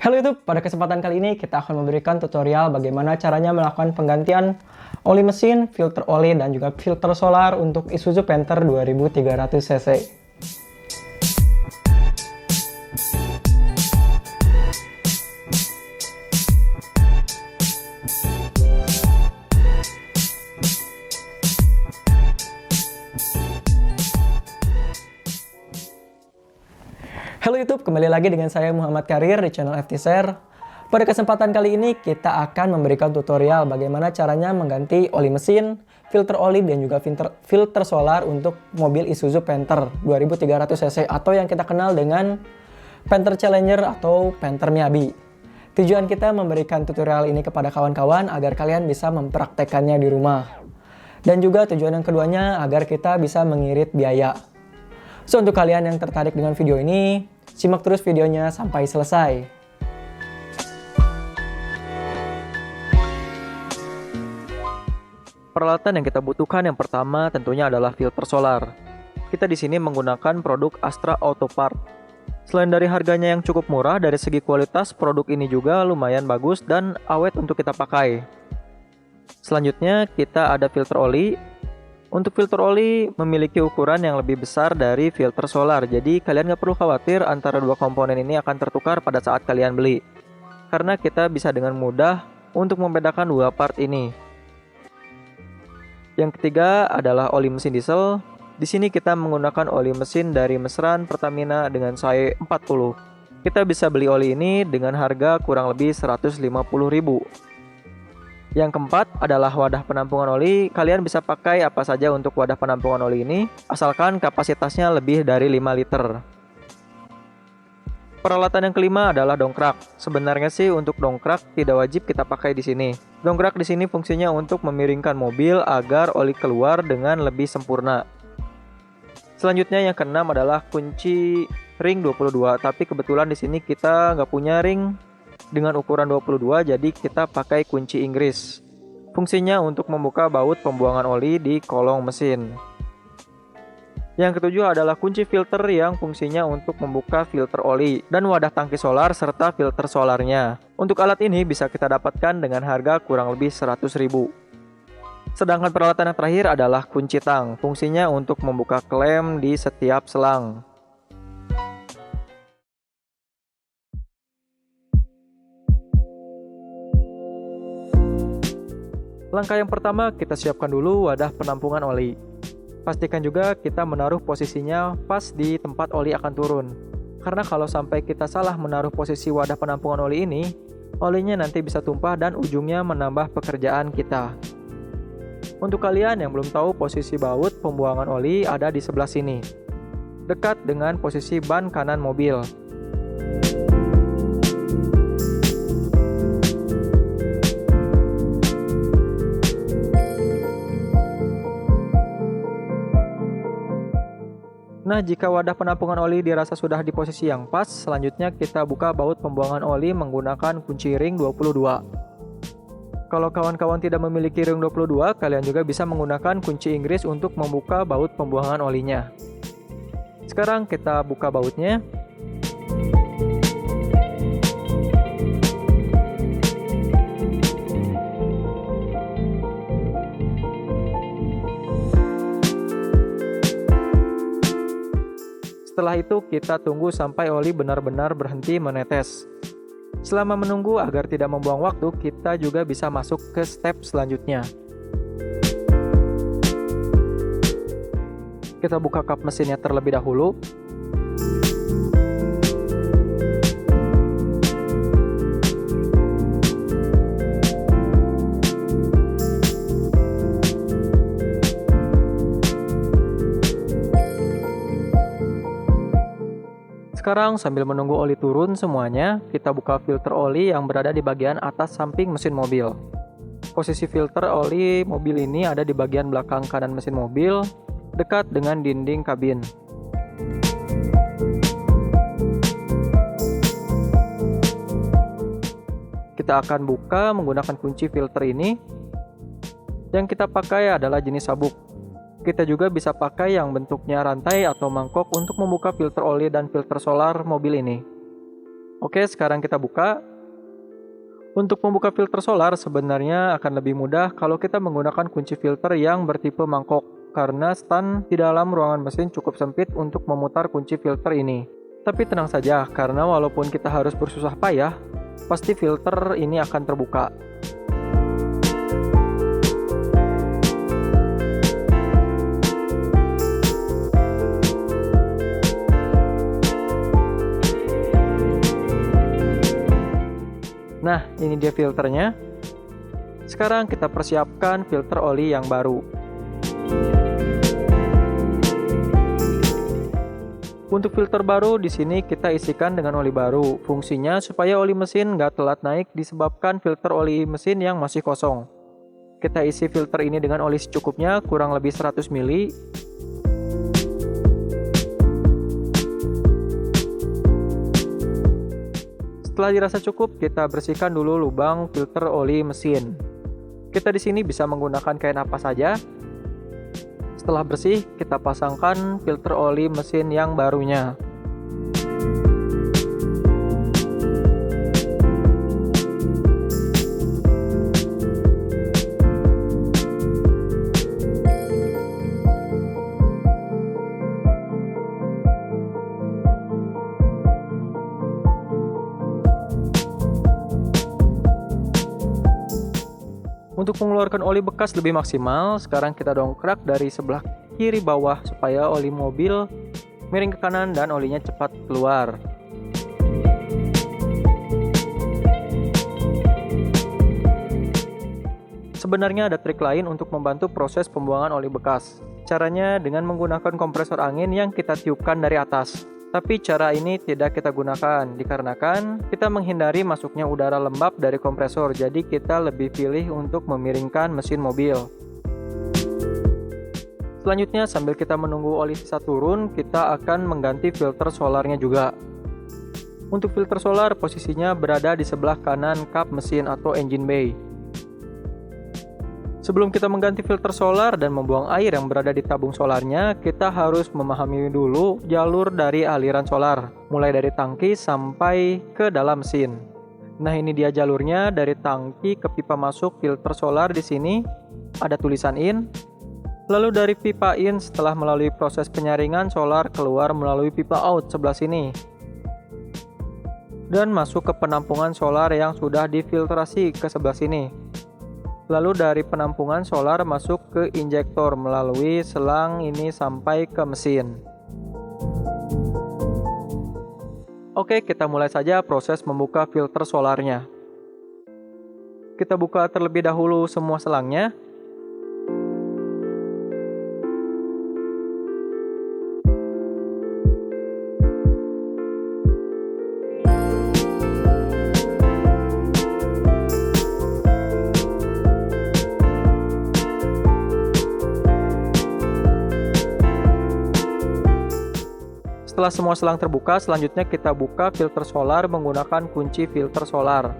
Halo YouTube, pada kesempatan kali ini kita akan memberikan tutorial bagaimana caranya melakukan penggantian oli mesin, filter oli, dan juga filter solar untuk Isuzu Panther 2300 cc. Halo YouTube, kembali lagi dengan saya Muhammad Karir di channel FT Share. Pada kesempatan kali ini kita akan memberikan tutorial bagaimana caranya mengganti oli mesin, filter oli, dan juga filter solar untuk mobil Isuzu Panther 2300 cc atau yang kita kenal dengan Panther Challenger atau Panther Miyabi. Tujuan kita memberikan tutorial ini kepada kawan-kawan agar kalian bisa mempraktekannya di rumah. Dan juga tujuan yang keduanya agar kita bisa mengirit biaya. So, untuk kalian yang tertarik dengan video ini, simak terus videonya sampai selesai. Peralatan yang kita butuhkan yang pertama tentunya adalah filter solar. Kita di sini menggunakan produk Astra Auto Part. Selain dari harganya yang cukup murah, dari segi kualitas produk ini juga lumayan bagus dan awet untuk kita pakai. Selanjutnya kita ada filter oli. Untuk filter oli memiliki ukuran yang lebih besar dari filter solar, jadi kalian nggak perlu khawatir antara dua komponen ini akan tertukar pada saat kalian beli. Karena kita bisa dengan mudah untuk membedakan dua part ini. Yang ketiga adalah oli mesin diesel. Di sini kita menggunakan oli mesin dari meseran Pertamina dengan SAE 40. Kita bisa beli oli ini dengan harga kurang lebih 150.000. Yang keempat adalah wadah penampungan oli. Kalian bisa pakai apa saja untuk wadah penampungan oli ini, asalkan kapasitasnya lebih dari 5 liter. Peralatan yang kelima adalah dongkrak. Sebenarnya sih untuk dongkrak tidak wajib kita pakai di sini. Dongkrak di sini fungsinya untuk memiringkan mobil agar oli keluar dengan lebih sempurna. Selanjutnya yang keenam adalah kunci ring 22, tapi kebetulan di sini kita nggak punya ring dengan ukuran 22, jadi kita pakai kunci Inggris. Fungsinya untuk membuka baut pembuangan oli di kolong mesin. Yang ketujuh adalah kunci filter yang fungsinya untuk membuka filter oli dan wadah tangki solar serta filter solarnya. Untuk alat ini bisa kita dapatkan dengan harga kurang lebih 100.000. Sedangkan peralatan yang terakhir adalah kunci tang. Fungsinya untuk membuka klem di setiap selang. Langkah yang pertama, kita siapkan dulu wadah penampungan oli. Pastikan juga kita menaruh posisinya pas di tempat oli akan turun. Karena kalau sampai kita salah menaruh posisi wadah penampungan oli ini, olinya nanti bisa tumpah dan ujungnya menambah pekerjaan kita. Untuk kalian yang belum tahu, posisi baut pembuangan oli ada di sebelah sini, dekat dengan posisi ban kanan mobil. Nah, jika wadah penampungan oli dirasa sudah di posisi yang pas, selanjutnya kita buka baut pembuangan oli menggunakan kunci ring 22. Kalau kawan-kawan tidak memiliki ring 22, kalian juga bisa menggunakan kunci Inggris untuk membuka baut pembuangan olinya. Sekarang kita buka bautnya. Setelah itu kita tunggu sampai oli benar-benar berhenti menetes. Selama menunggu agar tidak membuang waktu, kita juga bisa masuk ke step selanjutnya. Kita buka kap mesinnya terlebih dahulu. Sekarang sambil menunggu oli turun semuanya, kita buka filter oli yang berada di bagian atas samping mesin mobil. Posisi filter oli mobil ini ada di bagian belakang kanan mesin mobil, dekat dengan dinding kabin. Kita akan buka menggunakan kunci filter ini. Yang kita pakai adalah jenis sabuk. Kita juga bisa pakai yang bentuknya rantai atau mangkok untuk membuka filter oli dan filter solar mobil ini. Oke, sekarang kita buka. Untuk membuka filter solar sebenarnya akan lebih mudah kalau kita menggunakan kunci filter yang bertipe mangkok, karena stand di dalam ruangan mesin cukup sempit untuk memutar kunci filter ini. Tapi tenang saja, karena walaupun kita harus bersusah payah, pasti filter ini akan terbuka. Nah, ini dia filternya. Sekarang kita persiapkan filter oli yang baru. Untuk filter baru di sini kita isikan dengan oli baru. Fungsinya supaya oli mesin nggak telat naik disebabkan filter oli mesin yang masih kosong. Kita isi filter ini dengan oli secukupnya, kurang lebih 100 ml. Setelah dirasa cukup, kita bersihkan dulu lubang filter oli mesin. Kita di sini bisa menggunakan kain apa saja. Setelah bersih, kita pasangkan filter oli mesin yang barunya. Untuk mengeluarkan oli bekas lebih maksimal, sekarang kita dongkrak dari sebelah kiri bawah supaya oli mobil miring ke kanan dan olinya cepat keluar. Sebenarnya ada trik lain untuk membantu proses pembuangan oli bekas. Caranya dengan menggunakan kompresor angin yang kita tiupkan dari atas. Tapi cara ini tidak kita gunakan dikarenakan kita menghindari masuknya udara lembab dari kompresor, jadi kita lebih pilih untuk memiringkan mesin mobil. Selanjutnya sambil kita menunggu oli sisa turun, kita akan mengganti filter solarnya juga. Untuk filter solar posisinya berada di sebelah kanan kap mesin atau engine bay. Sebelum kita mengganti filter solar dan membuang air yang berada di tabung solarnya, kita harus memahami dulu jalur dari aliran solar, mulai dari tangki sampai ke dalam mesin. Nah, ini dia jalurnya dari tangki ke pipa masuk filter solar. Di sini ada tulisan in. Lalu dari pipa in setelah melalui proses penyaringan solar keluar melalui pipa out sebelah sini. Dan masuk ke penampungan solar yang sudah difiltrasi ke sebelah sini. Lalu dari penampungan solar masuk ke injektor melalui selang ini sampai ke mesin. Oke, kita mulai saja proses membuka filter solarnya. Kita buka terlebih dahulu semua selangnya. Setelah semua selang terbuka, selanjutnya kita buka filter solar menggunakan kunci filter solar.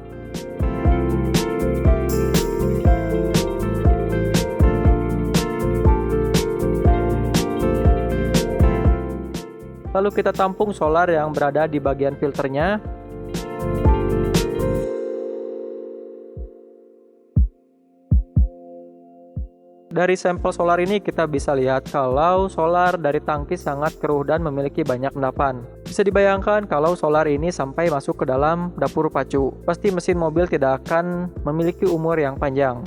Lalu kita tampung solar yang berada di bagian filternya. Dari sampel solar ini kita bisa lihat kalau solar dari tangki sangat keruh dan memiliki banyak endapan. Bisa dibayangkan kalau solar ini sampai masuk ke dalam dapur pacu, pasti mesin mobil tidak akan memiliki umur yang panjang.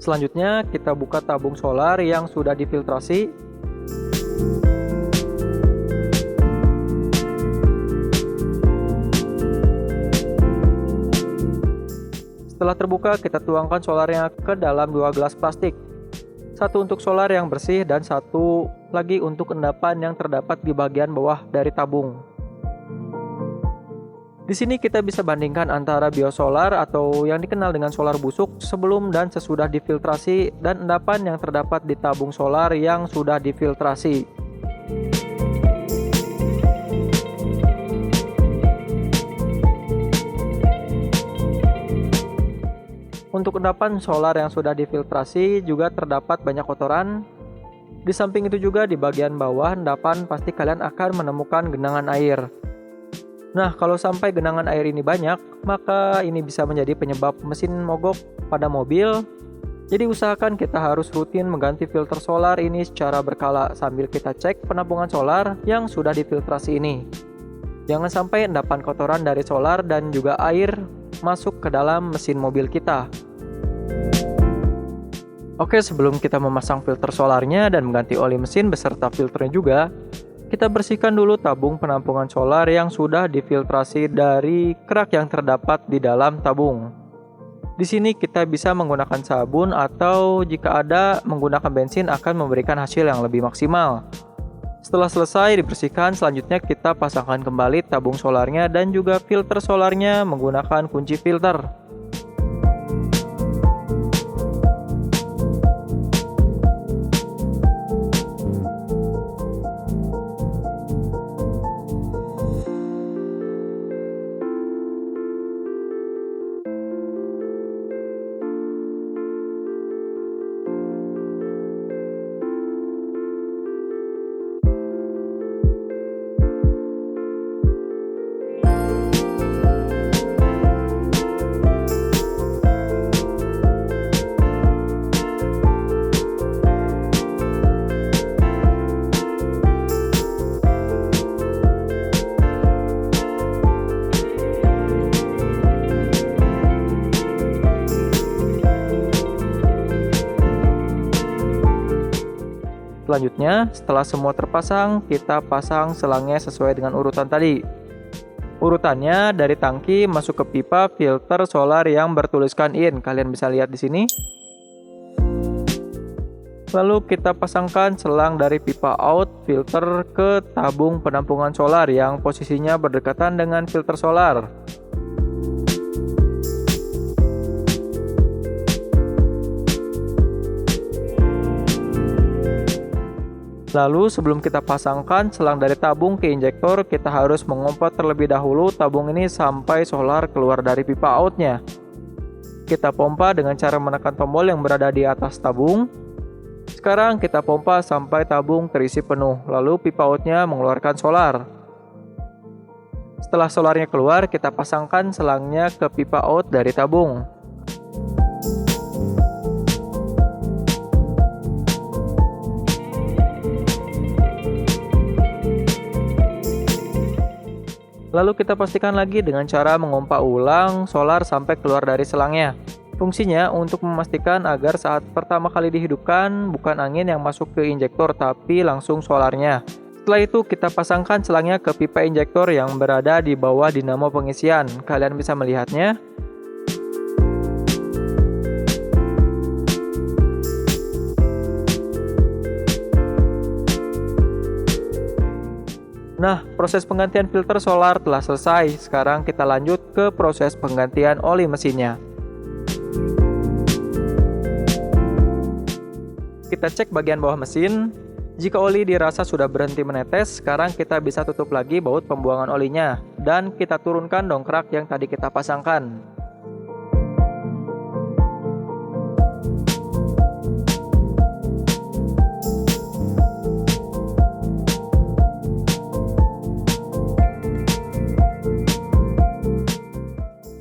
Selanjutnya kita buka tabung solar yang sudah difiltrasi. Setelah terbuka, kita tuangkan solarnya ke dalam 2 gelas plastik. Satu untuk solar yang bersih dan satu lagi untuk endapan yang terdapat di bagian bawah dari tabung. Di sini kita bisa bandingkan antara biosolar atau yang dikenal dengan solar busuk sebelum dan sesudah difiltrasi dan endapan yang terdapat di tabung solar yang sudah difiltrasi. Untuk endapan solar yang sudah difiltrasi juga terdapat banyak kotoran Di samping itu juga di bagian bawah endapan pasti kalian akan menemukan genangan air. Nah, kalau sampai genangan air ini banyak, maka ini bisa menjadi penyebab mesin mogok pada mobil. Jadi usahakan kita harus rutin mengganti filter solar ini secara berkala sambil kita cek penampungan solar yang sudah difiltrasi ini. Jangan sampai endapan kotoran dari solar dan juga air masuk ke dalam mesin mobil kita. Oke, sebelum kita memasang filter solarnya dan mengganti oli mesin beserta filternya juga, kita bersihkan dulu tabung penampungan solar yang sudah difiltrasi dari kerak yang terdapat di dalam tabung. Di sini kita bisa menggunakan sabun atau jika ada menggunakan bensin akan memberikan hasil yang lebih maksimal. Setelah selesai dibersihkan, selanjutnya kita pasangkan kembali tabung solarnya dan juga filter solarnya menggunakan kunci filter. Selanjutnya, setelah semua terpasang, kita pasang selangnya sesuai dengan urutan tadi. Urutannya dari tangki masuk ke pipa filter solar yang bertuliskan IN. Kalian bisa lihat di sini. Lalu kita pasangkan selang dari pipa out filter ke tabung penampungan solar yang posisinya berdekatan dengan filter solar. Lalu sebelum kita pasangkan selang dari tabung ke injektor, kita harus mengompor terlebih dahulu tabung ini sampai solar keluar dari pipa outnya. Kita pompa dengan cara menekan tombol yang berada di atas tabung. Sekarang kita pompa sampai tabung terisi penuh, lalu pipa outnya mengeluarkan solar. Setelah solarnya keluar, kita pasangkan selangnya ke pipa out dari tabung. Lalu kita pastikan lagi dengan cara mengompa ulang solar sampai keluar dari selangnya. Fungsinya untuk memastikan agar saat pertama kali dihidupkan bukan angin yang masuk ke injektor tapi langsung solarnya. Setelah itu kita pasangkan selangnya ke pipa injektor yang berada di bawah dinamo pengisian. Kalian bisa melihatnya. Nah, proses penggantian filter solar telah selesai. Sekarang kita lanjut ke proses penggantian oli mesinnya. Kita cek bagian bawah mesin. Jika oli dirasa sudah berhenti menetes, sekarang kita bisa tutup lagi baut pembuangan olinya. Dan kita turunkan dongkrak yang tadi kita pasangkan.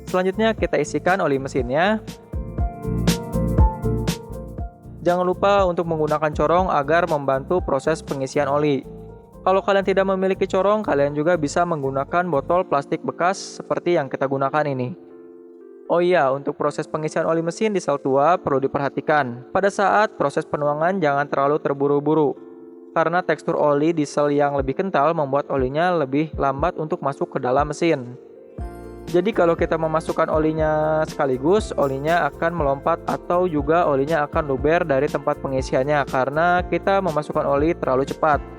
Selanjutnya kita isikan oli mesinnya. Jangan lupa untuk menggunakan corong agar membantu proses pengisian oli. Kalau kalian tidak memiliki corong, kalian juga bisa menggunakan botol plastik bekas seperti yang kita gunakan ini. Oh iya, untuk proses pengisian oli mesin di sel tua perlu diperhatikan. Pada saat proses penuangan jangan terlalu terburu-buru. Karena tekstur oli di sel yang lebih kental membuat olinya lebih lambat untuk masuk ke dalam mesin. Jadi kalau kita memasukkan olinya sekaligus, olinya akan melompat atau juga olinya akan luber dari tempat pengisiannya karena kita memasukkan oli terlalu cepat.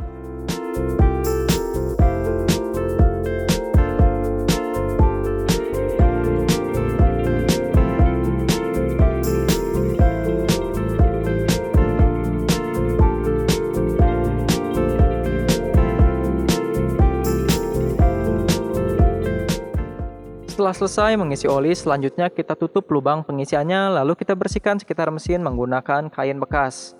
Setelah selesai mengisi oli, selanjutnya kita tutup lubang pengisiannya, lalu kita bersihkan sekitar mesin menggunakan kain bekas.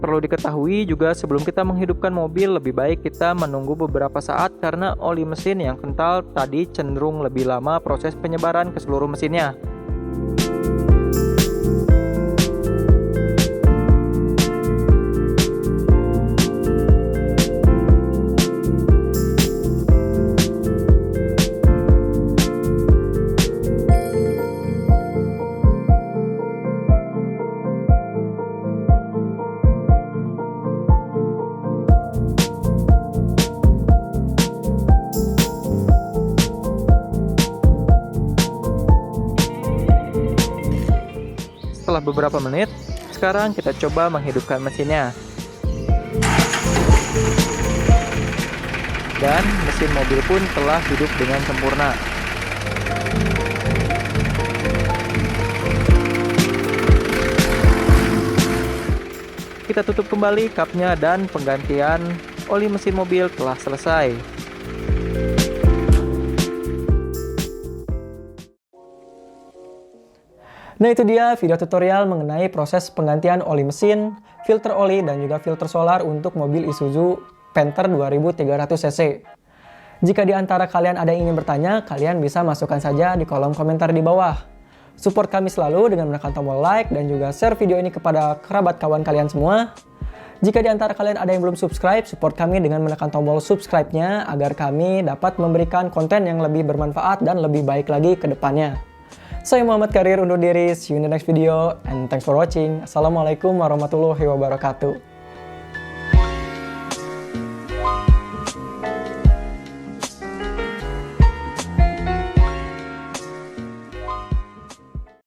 Perlu diketahui juga sebelum kita menghidupkan mobil lebih baik kita menunggu beberapa saat karena oli mesin yang kental tadi cenderung lebih lama proses penyebaran ke seluruh mesinnya. Setelah beberapa menit, sekarang kita coba menghidupkan mesinnya. Dan mesin mobil pun telah hidup dengan sempurna. Kita tutup kembali kapnya dan penggantian oli mesin mobil telah selesai. Nah itu dia video tutorial mengenai proses penggantian oli mesin, filter oli, dan juga filter solar untuk mobil Isuzu Panther 2300cc. Jika di antara kalian ada yang ingin bertanya, kalian bisa masukkan saja di kolom komentar di bawah. Support kami selalu dengan menekan tombol like dan juga share video ini kepada kerabat kawan kalian semua. Jika di antara kalian ada yang belum subscribe, support kami dengan menekan tombol subscribe-nya agar kami dapat memberikan konten yang lebih bermanfaat dan lebih baik lagi ke depannya. Saya Muhammad Karir undur diri, see you in the next video, and thanks for watching. Assalamualaikum warahmatullahi wabarakatuh.